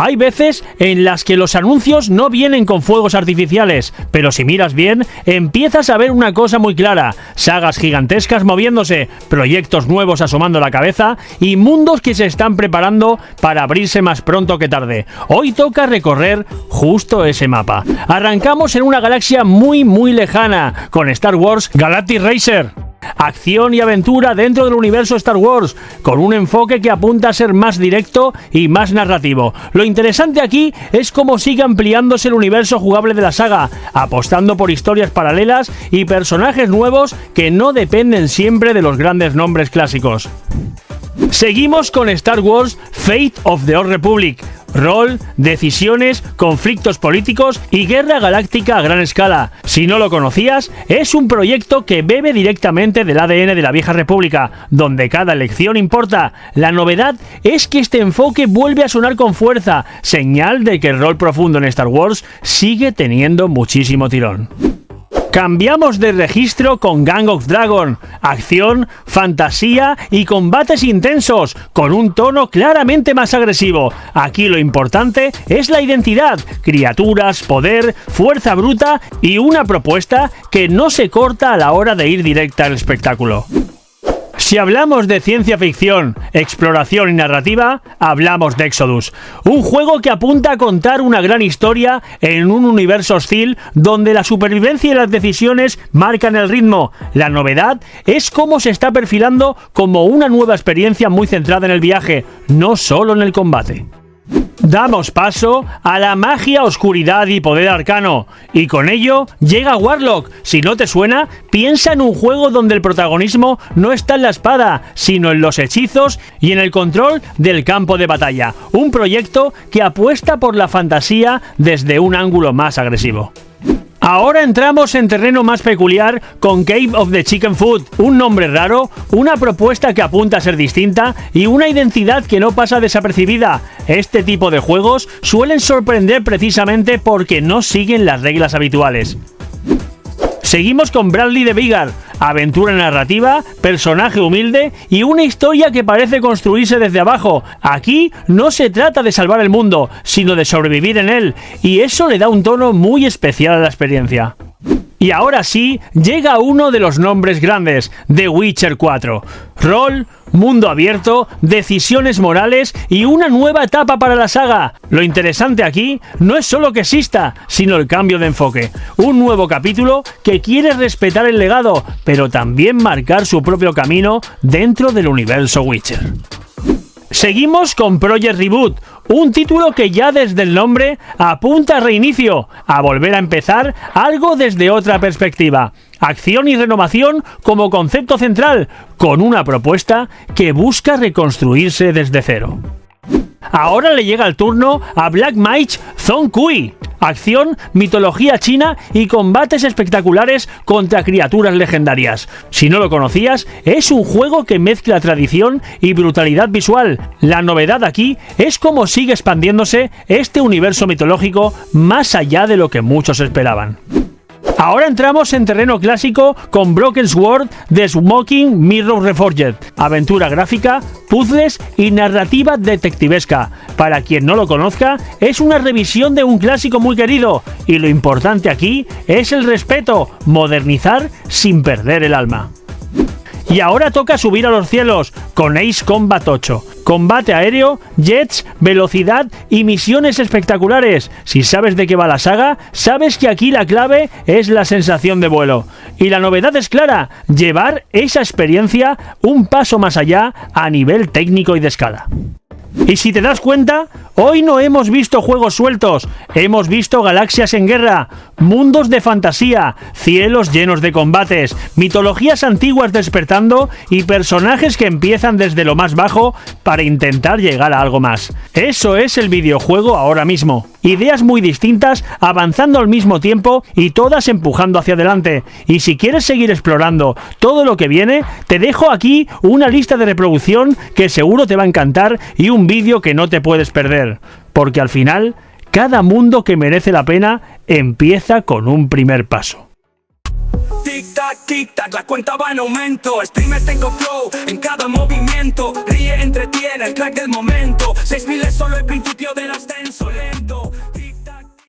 Hay veces en las que los anuncios no vienen con fuegos artificiales, pero si miras bien, empiezas a ver una cosa muy clara: sagas gigantescas moviéndose, proyectos nuevos asomando la cabeza y mundos que se están preparando para abrirse más pronto que tarde. Hoy toca recorrer justo ese mapa. Arrancamos en una galaxia muy lejana, con Star Wars Galactic Racer. Acción y aventura dentro del universo Star Wars, con un enfoque que apunta a ser más directo y más narrativo. Lo interesante aquí es cómo sigue ampliándose el universo jugable de la saga, apostando por historias paralelas y personajes nuevos que no dependen siempre de los grandes nombres clásicos. Seguimos con Star Wars Fate of the Old Republic. Rol, decisiones, conflictos políticos y guerra galáctica a gran escala. Si no lo conocías, es un proyecto que bebe directamente del ADN de la vieja república, donde cada elección importa. La novedad es que este enfoque vuelve a sonar con fuerza, señal de que el rol profundo en Star Wars sigue teniendo muchísimo tirón. Cambiamos de registro con Gang of Dragon. Acción, fantasía y combates intensos, con un tono claramente más agresivo. Aquí lo importante es la identidad, criaturas, poder, fuerza bruta y una propuesta que no se corta a la hora de ir directa al espectáculo. Si hablamos de ciencia ficción, exploración y narrativa, hablamos de Exodus, un juego que apunta a contar una gran historia en un universo hostil donde la supervivencia y las decisiones marcan el ritmo. La novedad es cómo se está perfilando como una nueva experiencia muy centrada en el viaje, no solo en el combate. Damos paso a la magia, oscuridad y poder arcano, y con ello llega Warlock. Si no te suena, piensa en un juego donde el protagonismo no está en la espada, sino en los hechizos y en el control del campo de batalla. Un proyecto que apuesta por la fantasía desde un ángulo más agresivo. Ahora entramos en terreno más peculiar con Cave of the Chicken Food, un nombre raro, una propuesta que apunta a ser distinta y una identidad que no pasa desapercibida. Este tipo de juegos suelen sorprender precisamente porque no siguen las reglas habituales. Seguimos con Bradley the Beagar, aventura narrativa, personaje humilde y una historia que parece construirse desde abajo. Aquí no se trata de salvar el mundo, sino de sobrevivir en él, y eso le da un tono muy especial a la experiencia. Y ahora sí, llega uno de los nombres grandes, The Witcher 4. Rol, mundo abierto, decisiones morales y una nueva etapa para la saga. Lo interesante aquí no es solo que exista, sino el cambio de enfoque. Un nuevo capítulo que quiere respetar el legado, pero también marcar su propio camino dentro del universo Witcher. Seguimos con Project Reboot, un título que ya desde el nombre apunta a reinicio, a volver a empezar algo desde otra perspectiva. Acción y renovación como concepto central, con una propuesta que busca reconstruirse desde cero. Ahora le llega el turno a Black Mage Zhong Kui. Acción, mitología china y combates espectaculares contra criaturas legendarias. Si no lo conocías, es un juego que mezcla tradición y brutalidad visual. La novedad aquí es cómo sigue expandiéndose este universo mitológico más allá de lo que muchos esperaban. Ahora entramos en terreno clásico con Broken Sword The Smoking Mirror Reforged, aventura gráfica, puzzles y narrativa detectivesca. Para quien no lo conozca, es una revisión de un clásico muy querido, y lo importante aquí es el respeto, modernizar sin perder el alma. Y ahora toca subir a los cielos con Ace Combat 8. Combate aéreo, jets, velocidad y misiones espectaculares. Si sabes de qué va la saga, sabes que aquí la clave es la sensación de vuelo. Y la novedad es clara: llevar esa experiencia un paso más allá a nivel técnico y de escala. Y si te das cuenta, hoy no hemos visto juegos sueltos, hemos visto galaxias en guerra, mundos de fantasía, cielos llenos de combates, mitologías antiguas despertando y personajes que empiezan desde lo más bajo para intentar llegar a algo más. Eso es el videojuego ahora mismo. Ideas muy distintas, avanzando al mismo tiempo y todas empujando hacia adelante. Y si quieres seguir explorando todo lo que viene, te dejo aquí una lista de reproducción que seguro te va a encantar y un vídeo que no te puedes perder. Porque al final, cada mundo que merece la pena empieza con un primer paso. Tic tac, la cuenta va en aumento. Streamer tengo flow en cada movimiento. Ríe, entretiene, el crack del momento. 6000 es solo el principio del ascenso.